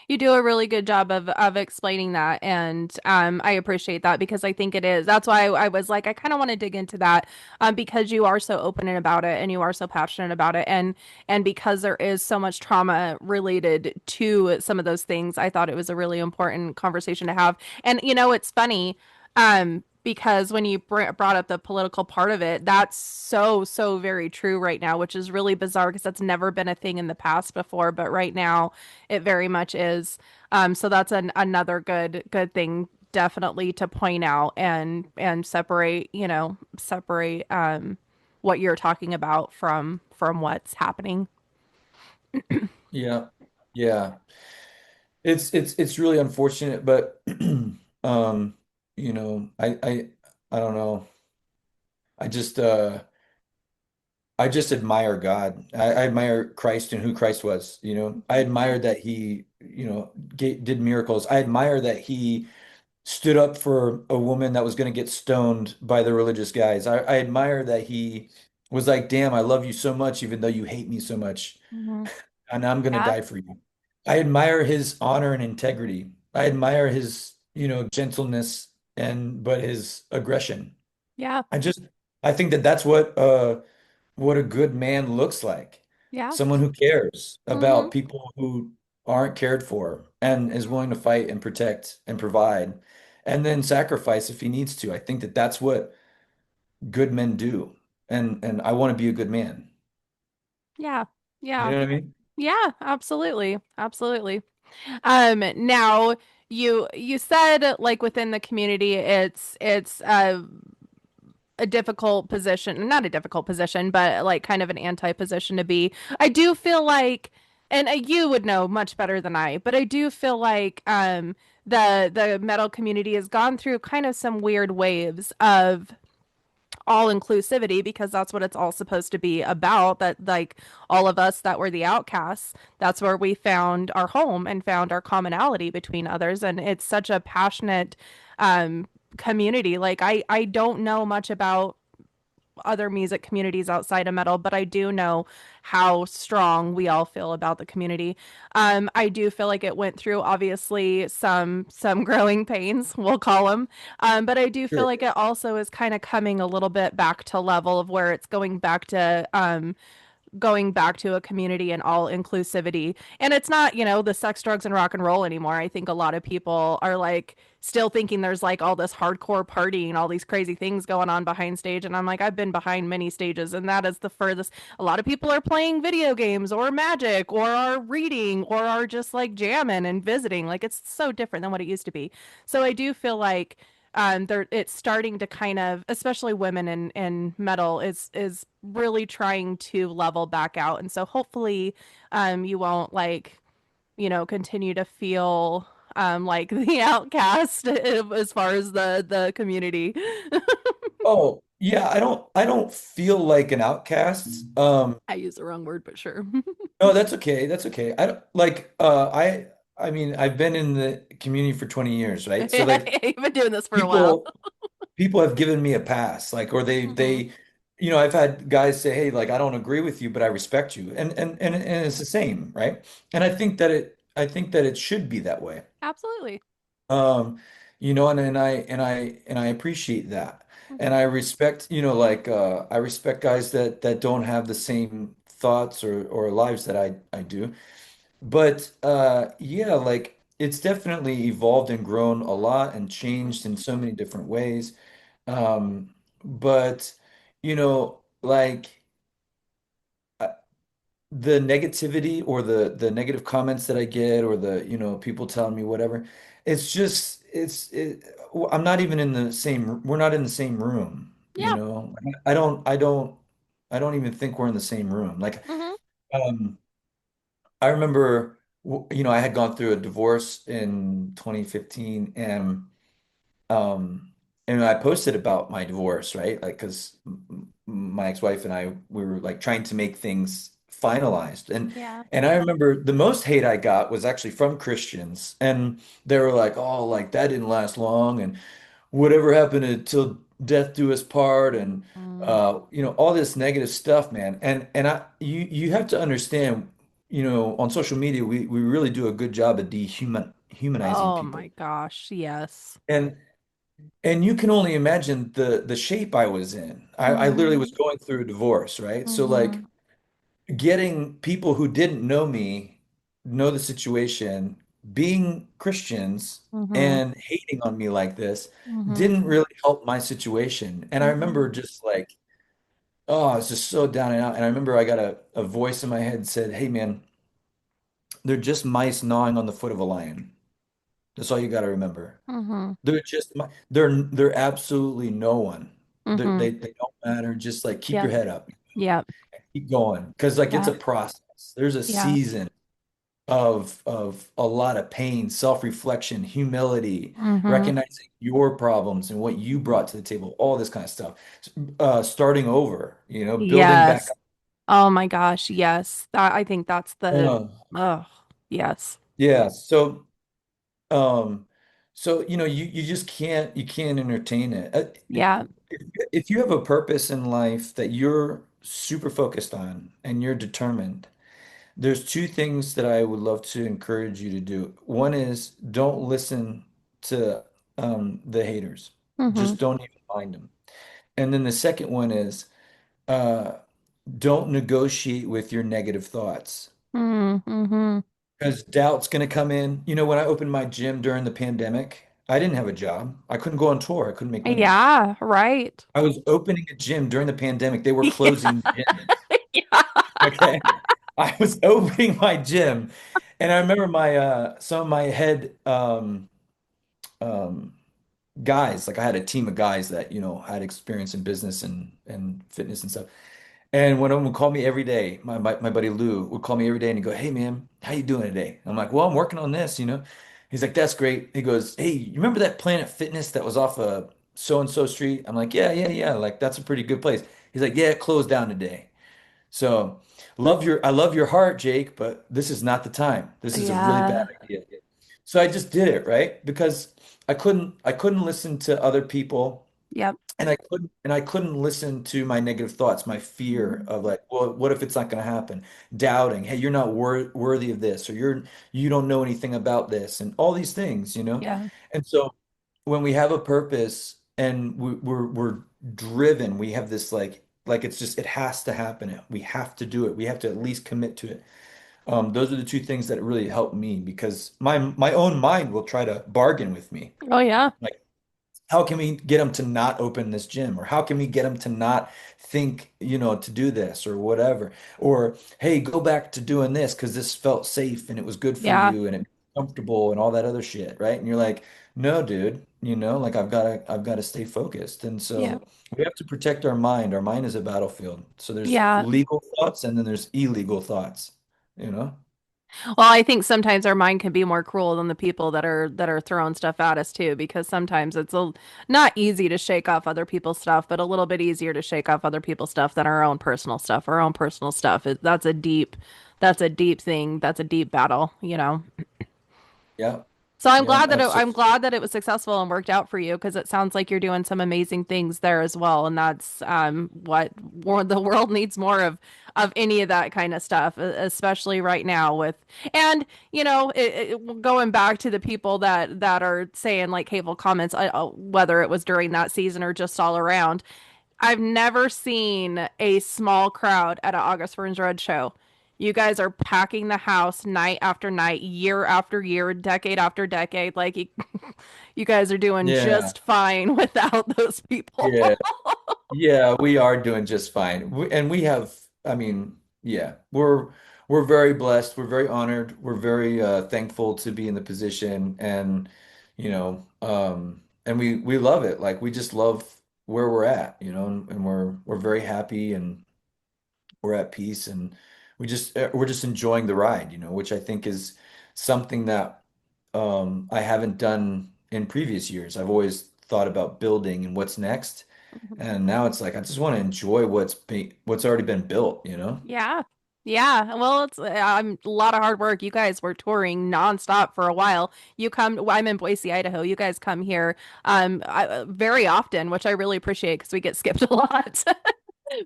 You do a really good job of explaining that, and I appreciate that because I think it is. That's why I was like, I kind of want to dig into that, because you are so open about it and you are so passionate about it, and because there is so much trauma related to some of those things, I thought it was a really important conversation to have. And it's funny, because when you brought up the political part of it, that's so very true right now, which is really bizarre because that's never been a thing in the past before, but right now it very much is. So that's another good thing definitely to point out and separate, separate what you're talking about from what's happening. Yeah. Yeah. It's really unfortunate, but um, I don't know. I just I just admire God. I admire Christ and who Christ was, you know. I Yeah. admire that he, did miracles. I admire that he stood up for a woman that was going to get stoned by the religious guys. I admire that he was like, "Damn, I love you so much, even though you hate me so much, Hmm. and I'm going to Yeah. die for you." I admire his honor and integrity. I admire his, gentleness and but his aggression. Yeah. I just, I think that that's what a good man looks like. Yeah. Someone who cares Hmm. about people who aren't cared for and is willing to fight and protect and provide and then sacrifice if he needs to. I think that that's what good men do. And I want to be a good man. Yeah. You Yeah. know what I mean? Yeah, absolutely. Absolutely. Now you said like within the community it's a difficult position, not a difficult position, but like kind of an anti position to be. I do feel like, and you would know much better than I, but I do feel like the metal community has gone through kind of some weird waves of all inclusivity because that's what it's all supposed to be about, that like all of us that were the outcasts, that's where we found our home and found our commonality between others, and it's such a passionate community. Like I don't know much about other music communities outside of metal, but I do know how strong we all feel about the community. I do feel like it went through obviously some growing pains, we'll call them. But I do feel Sure. like it also is kind of coming a little bit back to level of where it's going back to a community and all inclusivity. And it's not, the sex, drugs, and rock and roll anymore. I think a lot of people are like still thinking there's like all this hardcore partying, all these crazy things going on behind stage. And I'm like, I've been behind many stages, and that is the furthest. A lot of people are playing video games or magic or are reading or are just like jamming and visiting. Like it's so different than what it used to be. So I do feel like it's starting to kind of, especially women in metal, is really trying to level back out, and so hopefully you won't like continue to feel like the outcast as far as the community. Oh, yeah, I don't feel like an outcast. I use the wrong word, but sure. No, that's okay. That's okay. I don't like I mean, I've been in the community for 20 years, right? So like You've been doing this for a while. people people have given me a pass, like, or Hmm. I've had guys say, "Hey, like, I don't agree with you, but I respect you," and it's the same, right? And I think that it should be that way. Absolutely. Um, and I appreciate that, and Hmm. I respect, I respect guys that don't have the same thoughts or lives that I do. But yeah, like it's definitely evolved and grown a lot and changed in so many different ways. But like the negativity or the negative comments that I get or the, people telling me whatever, it's just I'm not even in the same we're not in the same room, you Yeah. know. I don't even think we're in the same room. Like Hmm. um I remember I had gone through a divorce in 2015 um, and I posted about my divorce, right? Like, because my ex-wife and I, we were like trying to make things finalized. Yeah. And I remember the most hate I got was actually from Christians. And they were like, oh, like that didn't last long. And whatever happened until death do us part. And, Mm. all this negative stuff, man. And you have to understand. on social media, we really do a good job of humanizing Oh my people. gosh, yes. And you can only imagine the shape I was in. I literally was Mm-hmm. going through a divorce, right? So like Mm-hmm. getting people who didn't know me, know the situation, being Christians Mm-hmm. and hating on me like this Mm-hmm. didn't really help my situation. And I remember Mm-hmm. just like, oh, I was just so down and out. And I remember I got a voice in my head said, "Hey man, they're just mice gnawing on the foot of a lion." That's all you got to remember. Mm-hmm. They're absolutely no one. Mm-hmm. They don't matter. Just like keep your Yep. head up, Yep. keep going, because like it's a Yeah. process. There's a Yeah. season of a lot of pain, self-reflection, humility, Mm-hmm. recognizing your problems and what you brought to the table, all this kind of stuff. Starting over, building back Yes. Oh my gosh, yes. I think that's the up. oh, yes. Yeah. Um, so you just can't entertain it. Yeah. If you have a purpose in life that you're super focused on and you're determined, there's two things that I would love to encourage you to do. One is don't listen to the haters. Mm-hmm. Just don't even mind them. And then the second one is uh, don't negotiate with your negative thoughts Mm-hmm. because doubt's going to come in. When I opened my gym during the pandemic, I didn't have a job. I couldn't go on tour. I couldn't make money. Yeah, right. I was opening a gym during the pandemic. They were Yeah. closing gyms. Yeah. Okay. I was opening my gym and I remember my some of my head um guys, like I had a team of guys that, had experience in business and fitness and stuff. And one of them would call me every day. My buddy Lou would call me every day and he'd go, "Hey man, how you doing today?" I'm like, "Well, I'm working on this." He's like, "That's great." He goes, "Hey, you remember that Planet Fitness that was off of so and so street?" I'm like, "Yeah, yeah, yeah. Like that's a pretty good place." He's like, "Yeah, it closed down today." So I love your heart, Jake, but this is not the time. This is a really bad Yeah. idea. So I just did it, right? Because I couldn't listen to other people Yep. and I couldn't listen to my negative thoughts, my fear Mhm. of like, well, what if it's not going to happen? Doubting, hey, you're not worthy of this, or you don't know anything about this, and all these things. Yeah. And so when we have a purpose and we're driven, we have this like it's just it has to happen. We have to do it. We have to at least commit to it. Those are the two things that really help me because my own mind will try to bargain with me. Oh yeah. Like, how can we get them to not open this gym? Or how can we get them to not think, to do this or whatever? Or, hey, go back to doing this because this felt safe and it was good for Yeah. you and it comfortable and all that other shit, right? And you're like, no, dude, like I've got to stay focused. And Yeah. so we have to protect our mind. Our mind is a battlefield. So there's Yeah. legal thoughts and then there's illegal thoughts, you know? Well, I think sometimes our mind can be more cruel than the people that are throwing stuff at us too, because sometimes it's not easy to shake off other people's stuff, but a little bit easier to shake off other people's stuff than our own personal stuff. Our own personal stuff that's a deep thing. That's a deep battle. Yeah. So I'm Yeah, glad that I'm absolutely. glad that it was successful and worked out for you because it sounds like you're doing some amazing things there as well, and that's what the world needs more of any of that kind of stuff, especially right now with and going back to the people that are saying like hateful comments, whether it was during that season or just all around. I've never seen a small crowd at an August Burns Red show. You guys are packing the house night after night, year after year, decade after decade. Like you guys are doing Yeah. just fine without those people. Yeah. Yeah, we are doing just fine. And we have, I mean, yeah, we're very blessed. We're very honored. We're very thankful to be in the position and we love it. Like we just love where we're at, and we're very happy and we're at peace and we're just enjoying the ride, which I think is something that I haven't done in previous years. I've always thought about building and what's next. And now it's like I just want to enjoy what's already been built. Yeah. Yeah. Well, it's a lot of hard work. You guys were touring nonstop for a while. Well, I'm in Boise, Idaho. You guys come here very often, which I really appreciate because we get skipped a lot.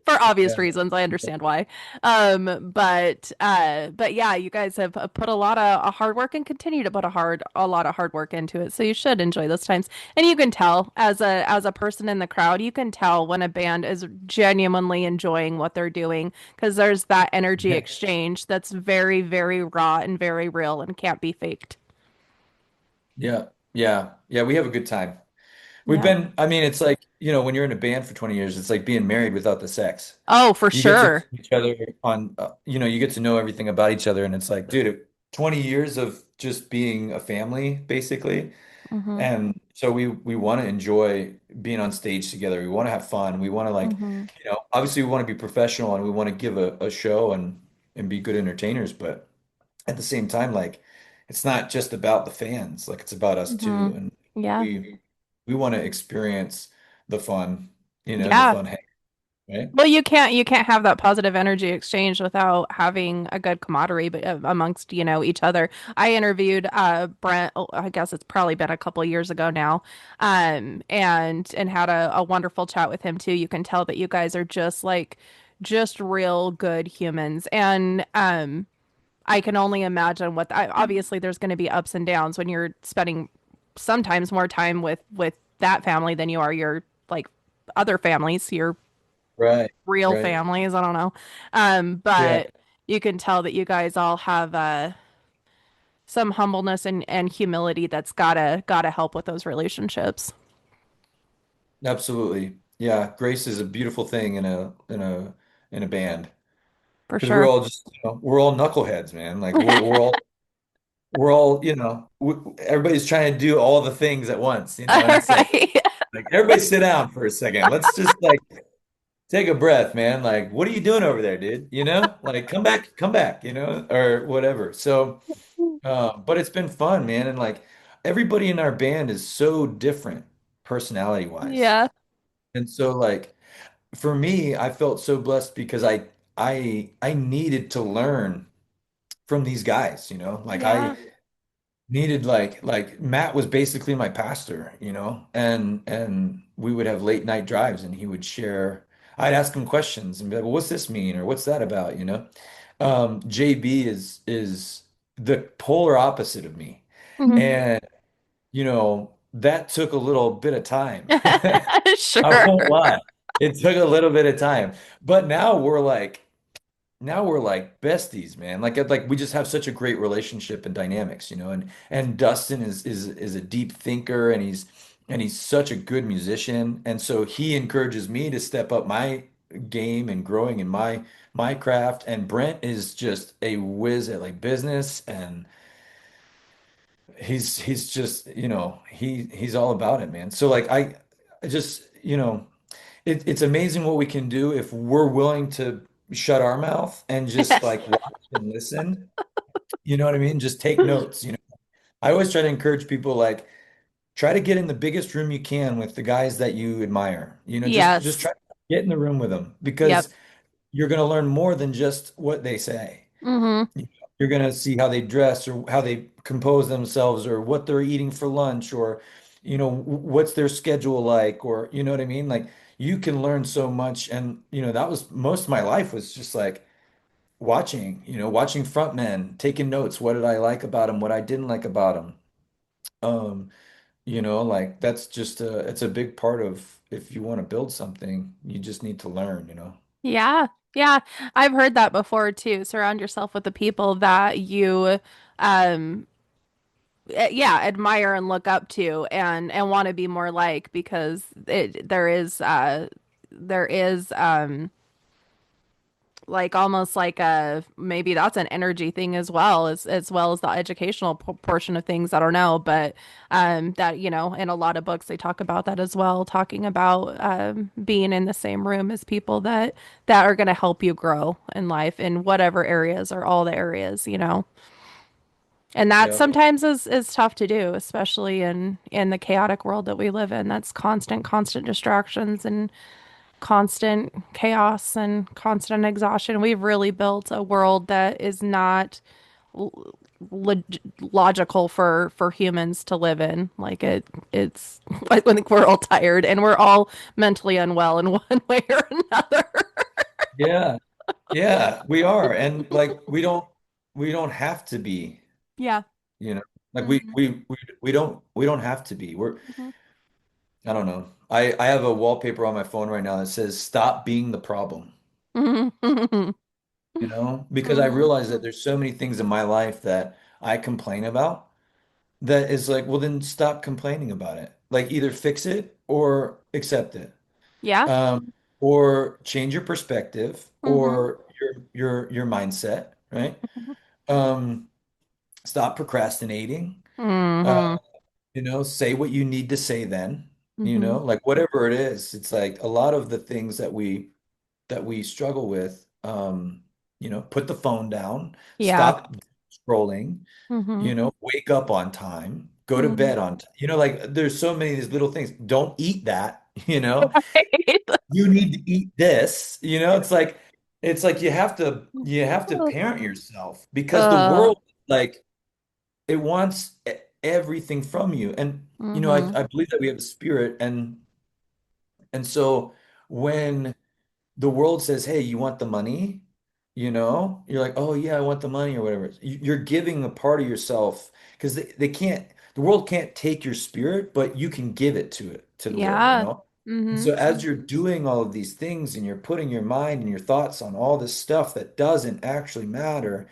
For obvious Yeah. reasons. I understand why. But yeah, you guys have put a lot of hard work and continue to put a lot of hard work into it. So you should enjoy those times. And you can tell as a person in the crowd, you can tell when a band is genuinely enjoying what they're doing because there's that energy exchange that's very, very raw and very real and can't be faked. Yeah. Yeah. Yeah. We have a good time. Yeah. I mean, it's like, when you're in a band for 20 years, it's like being married without the sex. Oh, for You get to know sure. each other you get to know everything about each other. And it's like, dude, 20 years of just being a family, basically. Hmm. And so we want to enjoy being on stage together. We want to have fun. We want to like, Hmm. obviously we want to be professional and we want to give a show and be good entertainers, but at the same time, like it's not just about the fans, like it's about us Hmm. too. And Yeah. we want to experience the fun, the Yeah. fun hang, right? Well, you can't have that positive energy exchange without having a good camaraderie amongst, each other. I interviewed Brent, oh, I guess it's probably been a couple years ago now. And had a wonderful chat with him too. You can tell that you guys are just real good humans. And I can only imagine obviously there's going to be ups and downs when you're spending sometimes more time with that family than you are your like other families, your Right, real right. families. I don't know. Yeah, But you can tell that you guys all have some humbleness and humility that's gotta help with those relationships absolutely. Yeah, grace is a beautiful thing in a band for because we're sure. all just, we're all knuckleheads, man. Like we're all, everybody's trying to do all the things at once, All and it's right. like everybody sit down for a second. Let's just like take a breath, man. Like, what are you doing over there, dude? Like come back, or whatever. So, but it's been fun, man. And like everybody in our band is so different personality wise. Yeah. And so like for me, I felt so blessed because I needed to learn from these guys, like I Yeah. needed like Matt was basically my pastor, and we would have late night drives and he would share. I'd ask him questions and be like, well, what's this mean or what's that about? JB is the polar opposite of me. Mhm. And that took a little bit of time. I Sure. won't lie. It took a little bit of time. But now we're like besties, man. Like we just have such a great relationship and dynamics, and Dustin is a deep thinker and he's such a good musician. And so he encourages me to step up my game and growing in my craft. And Brent is just a whiz at like business and he's just, he's all about it, man. So like I just, it's amazing what we can do if we're willing to shut our mouth and just like watch and listen. You know what I mean? Just take notes. I always try to encourage people like try to get in the biggest room you can with the guys that you admire. Just Yes. try to get in the room with them Yep. because you're going to learn more than just what they say. Hmm. You're going to see how they dress or how they compose themselves or what they're eating for lunch or, what's their schedule like or, you know what I mean? Like you can learn so much. And, that was most of my life was just like watching front men, taking notes. What did I like about them? What I didn't like about them. Um, like that's just it's a big part of if you want to build something, you just need to learn. Yeah. Yeah. I've heard that before too. Surround yourself with the people that you um yeah, admire and look up to and want to be more like because there is like almost like a maybe that's an energy thing as well as the educational portion of things. I don't know, but that in a lot of books they talk about that as well, talking about being in the same room as people that are going to help you grow in life in whatever areas or all the areas. And that Yeah. sometimes is tough to do, especially in the chaotic world that we live in. That's constant distractions and constant chaos and constant exhaustion. We've really built a world that is not log logical for humans to live in. Like it's I think we're all tired and we're all mentally unwell in one way or another. Yeah. Yeah, we are. And like we don't have to be, Yeah. you know. Like Hmm. we don't have to be. We're Hmm. I don't know. I have a wallpaper on my phone right now that says stop being the problem, Hmm. you know? Because I Hmm. realize that there's so many things in my life that I complain about that is like, well, then stop complaining about it. Like either fix it or accept it. Yeah. Um, or change your perspective Hmm. or your mindset, right? Um, stop procrastinating. Uh, Hmm. say what you need to say then, Hmm. like whatever it is. It's like a lot of the things that we struggle with, put the phone down, Yeah. stop scrolling, Hmm. wake up on time, go to Hmm. bed on time. Like there's so many of these little things. Don't eat that, you need to eat this, it's like you have to parent yourself because the Uh. world like it wants everything from you. And Hmm. I believe that we have a spirit and so when the world says, "Hey, you want the money?" You're like, "Oh yeah, I want the money," or whatever. You're giving a part of yourself because they can't, the world can't take your spirit, but you can give it to the world, Yeah. And Hmm. so as you're doing all of these things and you're putting your mind and your thoughts on all this stuff that doesn't actually matter,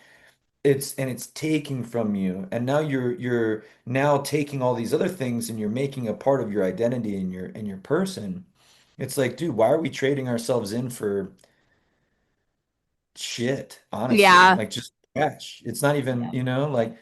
it's taking from you. And now you're now taking all these other things and you're making a part of your identity and your person. It's like, dude, why are we trading ourselves in for shit, honestly? Yeah. Like just trash. It's not even, Yeah. like,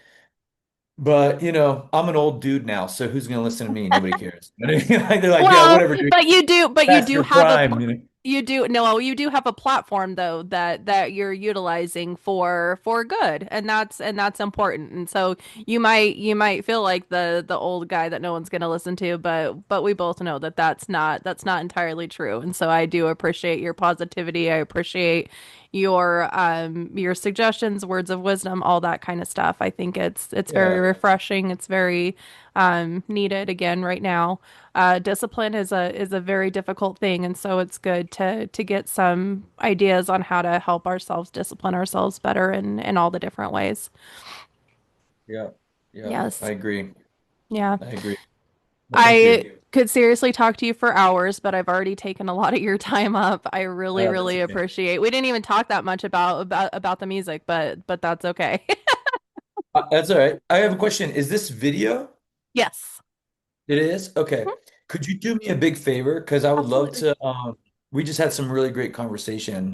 but I'm an old dude now, so who's gonna listen to me? Nobody cares. Like they're like, yeah, Well, whatever, dude. but you Past do your have a prime, you do no, you do have a platform though that you're utilizing for good, and that's important. And so you might feel like the old guy that no one's going to listen to, but we both know that that's not entirely true. And so I do appreciate your positivity. I appreciate your suggestions, words of wisdom, all that kind of stuff. I think it's very Yeah, refreshing. It's very needed again right now. Discipline is a very difficult thing, and so it's good to get some ideas on how to help ourselves discipline ourselves better in all the different ways. yeah, yeah. I Yes. agree. Yeah. I agree. Well, thank I you. could seriously talk to you for hours, but I've already taken a lot of your time up. I really, That's really okay. appreciate. We didn't even talk that much about the music, but that's okay. That's all right. I have a question. Is this video? Yes. It is? Okay. Mhm. Could you do me a big favor? Because I would love Absolutely. to, we just had some really great conversation.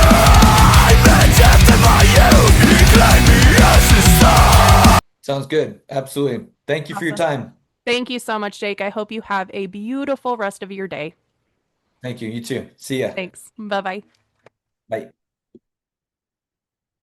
Sounds good. Absolutely. Thank you for your Awesome. time. Thank you so much, Jake. I hope you have a beautiful rest of your day. Thank you. You too. See ya. Thanks. Bye bye. Bye.